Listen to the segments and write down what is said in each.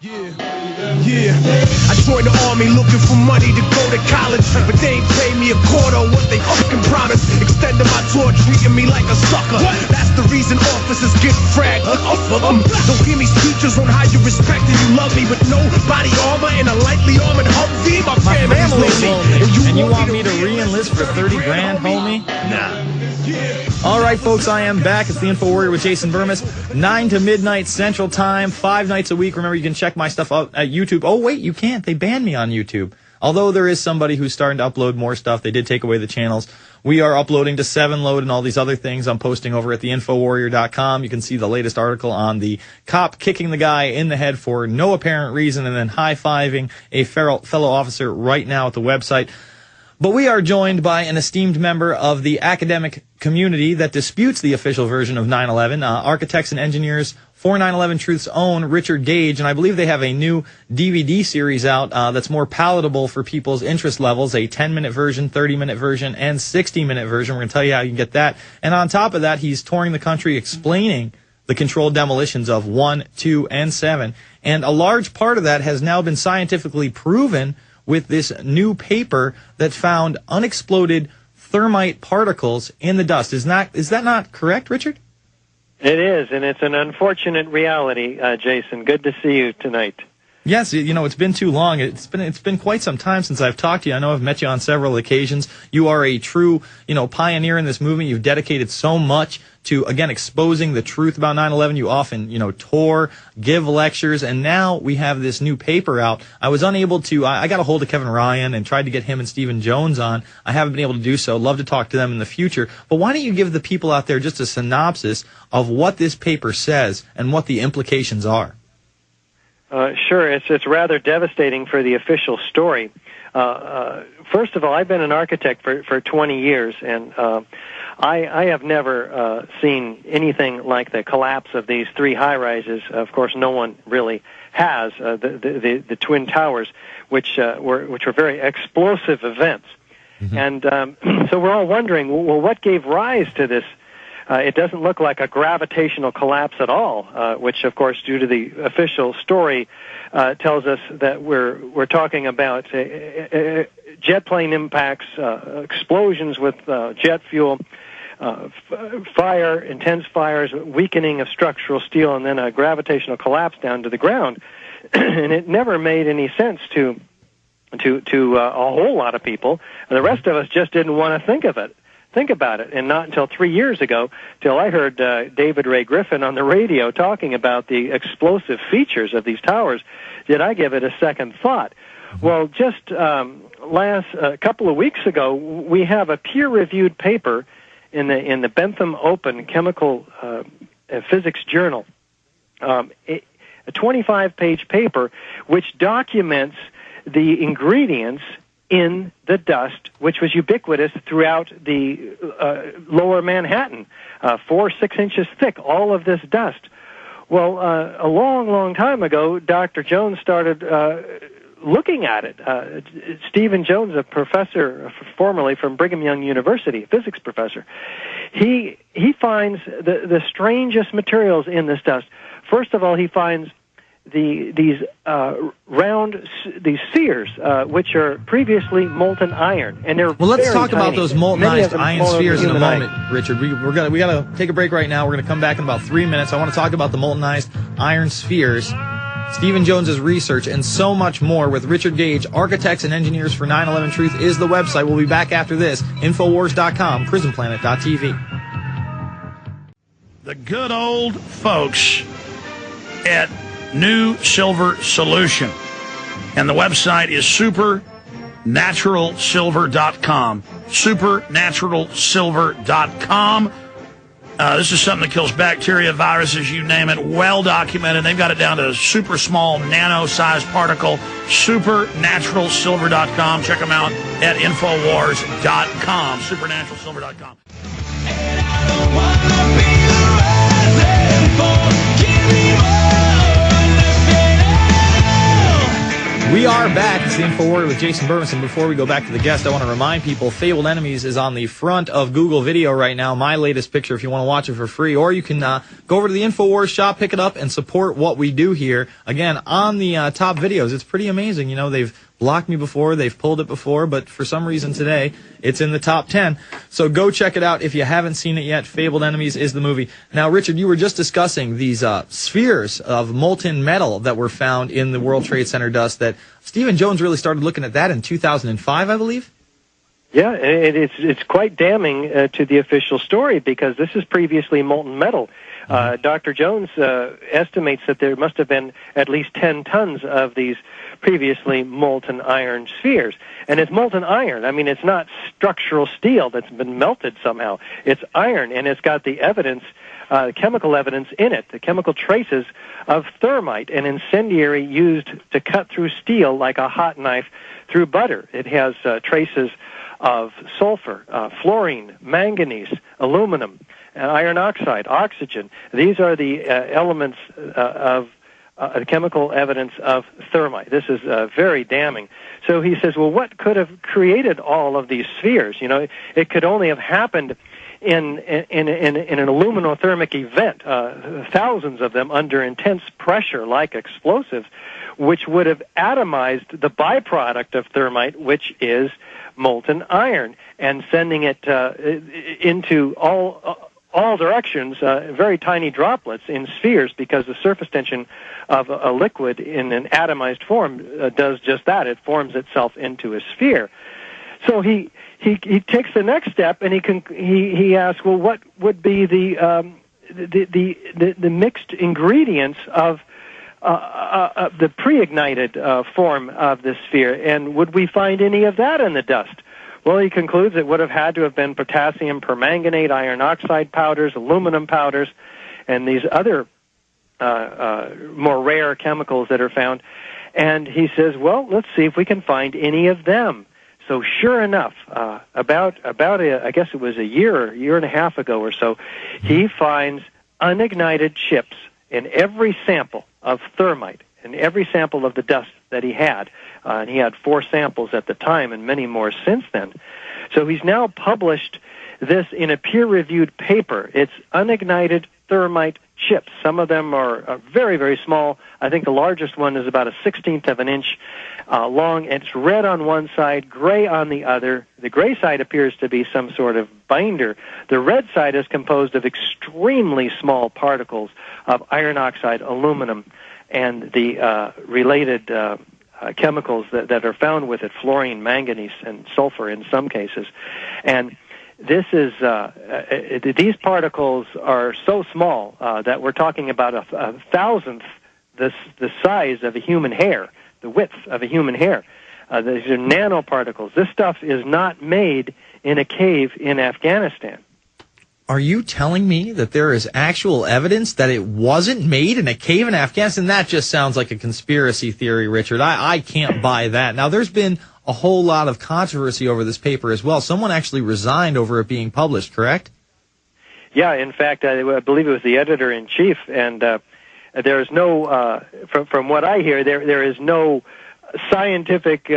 Yeah, I joined the army looking for money to go to college, but they ain't pay me a quarter of what they fucking promised. Extending my tour, treating me like a sucker. That's the reason officers get fragged. Don't give me speeches on how you respect and you love me with no body armor and a lightly armored Humvee. My family's lonely, and you want me to re-enlist for 30 grand, homie? Nah. All right, folks, I am back. It's the Info Warrior with Jason Bermas, 9 to midnight Central Time, 5 nights a week. Remember, you can check my stuff out at YouTube. Oh, wait, you can't. They banned me on YouTube. Although there is somebody who's starting to upload more stuff. They did take away the channels. We are uploading to 7Load and all these other things I'm posting over at theinfowarrior.com. You can see the latest article on the cop kicking the guy in the head for no apparent reason and then high-fiving a fellow officer right now at the website. But we are joined by an esteemed member of the academic community that disputes the official version of 9/11, architects and engineers for 9/11 Truth's own Richard Gage, and I believe they have a new DVD series out that's more palatable for people's interest levels, a 10-minute version, 30-minute version, and 60-minute version. We're going to tell you how you can get that. And on top of that, he's touring the country explaining the controlled demolitions of 1, 2, and 7, and a large part of that has now been scientifically proven with this new paper that found unexploded thermite particles in the dust. Is that not correct, Richard? It is, and it's an unfortunate reality, Jason. Good to see you tonight. Yes, you know, it's been too long. It's been quite some time since I've talked to you. I know I've met you on several occasions. You are a true, pioneer in this movement. You've dedicated so much to, again, exposing the truth about 9/11. You often, tour, give lectures, and now we have this new paper out. I was unable to, I got a hold of Kevin Ryan and tried to get him and Stephen Jones on. I haven't been able to do so. Love to talk to them in the future. But why don't you give the people out there just a synopsis of what this paper says and what the implications are? Sure. It's rather devastating for the official story. First of all, I've been an architect for 20 years, and I have never seen anything like the collapse of these 3 high-rises. Of course, no one really has. The Twin Towers, which were very explosive events. Mm-hmm. And so we're all wondering, well, what gave rise to this? It doesn't look like a gravitational collapse at all, which, of course, due to the official story, tells us that we're talking about jet plane impacts, explosions with jet fuel, fire, intense fires, weakening of structural steel, and then a gravitational collapse down to the ground. And it never made any sense to a whole lot of people. The rest of us just didn't want to think about it, and not until 3 years ago, till I heard David Ray Griffin on the radio talking about the explosive features of these towers, did I give it a second thought. Well, just a couple of weeks ago, we have a peer-reviewed paper in the Bentham Open Chemical Physics Journal, a 25-page paper which documents the ingredients in the dust, which was ubiquitous throughout the lower Manhattan, 4-6 inches thick, all of this dust. Well, a long, long time ago, Dr. Jones started looking at it. Stephen Jones, a professor formerly from Brigham Young University, physics professor, he finds the strangest materials in this dust. First of all, he finds these spheres, which are previously molten iron, and they're let's talk tiny. about those moltenized iron spheres in a moment, Richard. We gotta take a break right now. We're gonna come back in about 3 minutes. I want to talk about the moltenized iron spheres, Stephen Jones's research, and so much more with Richard Gage. Architects and Engineers for 9/11 Truth is the website. We'll be back after this. Infowars.com, PrisonPlanet.tv. The good old folks at New Silver Solution, and the website is supernaturalsilver.com. supernaturalsilver.com. This is something that kills bacteria, viruses, you name it, well documented. They've got it down to a super small nano-sized particle. supernaturalsilver.com. Check them out at infowars.com. supernaturalsilver.com. And I don't want to be the reason for giving up. We are back. It's the InfoWarrior with Jason Bermas, and before we go back to the guest, I want to remind people, Fabled Enemies is on the front of Google Video right now, my latest picture if you want to watch it for free, or you can go over to the InfoWars shop, pick it up, and support what we do here. Again, on the top videos, it's pretty amazing. You know, they've blocked me before, they've pulled it before, but for some reason today, it's in the top 10. So go check it out if you haven't seen it yet. Fabled Enemies is the movie. Now, Richard, you were just discussing these spheres of molten metal that were found in the World Trade Center dust that Stephen Jones really started looking at that in 2005, I believe? Yeah, it's quite damning to the official story because this is previously molten metal. Dr. Jones estimates that there must have been at least 10 tons of these previously molten iron spheres. And it's molten iron. I mean, it's not structural steel that's been melted somehow. It's iron, and it's got the evidence, chemical evidence in it, the chemical traces of thermite, an incendiary used to cut through steel like a hot knife through butter. It has traces of sulfur, fluorine, manganese, aluminum, iron oxide, oxygen. These are the elements of chemical evidence of thermite. This is very damning. So he says, well, what could have created all of these spheres? You know, it could only have happened in an aluminothermic event, thousands of them under intense pressure like explosives, which would have atomized the byproduct of thermite, which is molten iron, and sending it into all directions, very tiny droplets in spheres, because the surface tension of a liquid in an atomized form does just that. It forms itself into a sphere. So he takes the next step, and he asks, well, what would be the mixed ingredients of the pre-ignited form of the sphere, and would we find any of that in the dust? Well, he concludes it would have had to have been potassium permanganate, iron oxide powders, aluminum powders, and these other more rare chemicals that are found. And he says, well, let's see if we can find any of them. So sure enough, about I guess it was a year and a half ago or so, he finds unignited chips in every sample of thermite, in every sample of the dust that he had. And he had 4 samples at the time and many more since then. So he's now published this in a peer-reviewed paper. It's unignited thermite chips. Some of them are very, very small. I think the largest one is about a 1/16 of an inch long. It's red on one side, gray on the other. The gray side appears to be some sort of binder. The red side is composed of extremely small particles of iron oxide, aluminum, and the related chemicals that are found with it, fluorine, manganese, and sulfur in some cases. And this is these particles are so small that we're talking about a thousandth the size of a human hair, the width of a human hair. These are nanoparticles. This stuff is not made in a cave in Afghanistan. Are you telling me that there is actual evidence that it wasn't made in a cave in Afghanistan? That just sounds like a conspiracy theory, Richard. I can't buy that. Now, there's been a whole lot of controversy over this paper as well. Someone actually resigned over it being published, correct? Yeah, in fact, I believe it was the editor-in-chief, and there is no, from what I hear, there is no scientific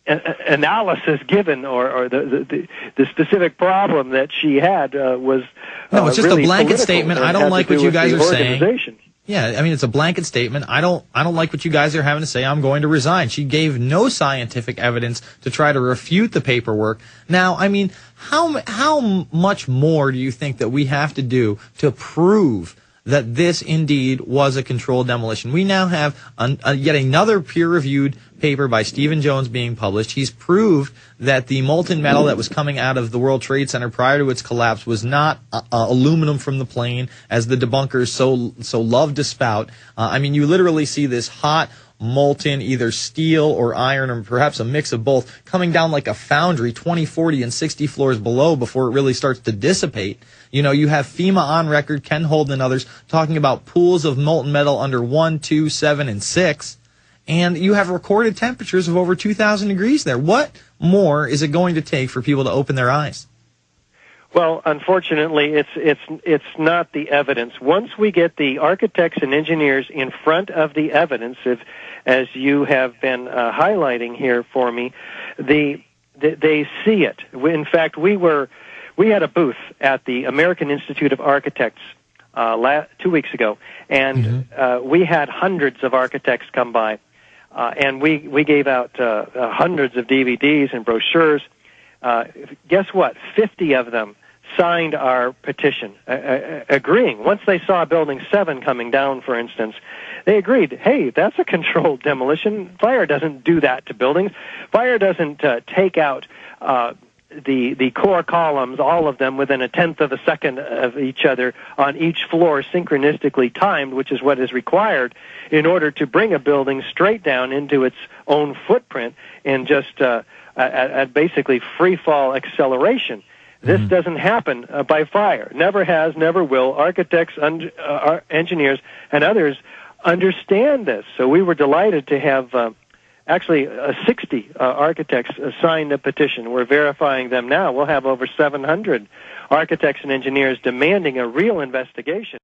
analysis given, or the specific problem that she had was no, it's just really a blanket statement. I don't like what you guys are saying. Yeah, I mean, it's a blanket statement. I don't like what you guys are having to say. I'm going to resign. She gave no scientific evidence to try to refute the paperwork. Now, I mean, how much more do you think that we have to do to prove that this indeed was a controlled demolition? We now have yet another peer-reviewed paper by Stephen Jones being published. He's proved that the molten metal that was coming out of the World Trade Center prior to its collapse was not aluminum from the plane, as the debunkers so love to spout. I mean, you literally see this hot, molten, either steel or iron, or perhaps a mix of both, coming down like a foundry 20, 40, and 60 floors below before it really starts to dissipate. You know, you have FEMA on record, Ken Holden and others, talking about pools of molten metal under 1, 2, 7, and 6. And you have recorded temperatures of over 2,000 degrees there. What more is it going to take for people to open their eyes? Well, unfortunately, it's not the evidence. Once we get the architects and engineers in front of the evidence, as you have been highlighting here for me, they see it. In fact, we had a booth at the American Institute of Architects 2 weeks ago, and we had hundreds of architects come by, and we gave out hundreds of DVDs and brochures. Guess what? 50 of them signed our petition, agreeing. Once they saw Building 7 coming down, for instance, they agreed, hey, that's a controlled demolition. Fire doesn't do that to buildings. Fire doesn't take out the core columns, all of them, within a tenth of a second of each other on each floor, synchronistically timed, which is what is required in order to bring a building straight down into its own footprint in just at basically free fall acceleration. This doesn't happen by fire. Never has, never will. Architects, engineers, and others understand this. So we were delighted to have actually 60 architects signed the petition. We're verifying them now. We'll have over 700 architects and engineers demanding a real investigation.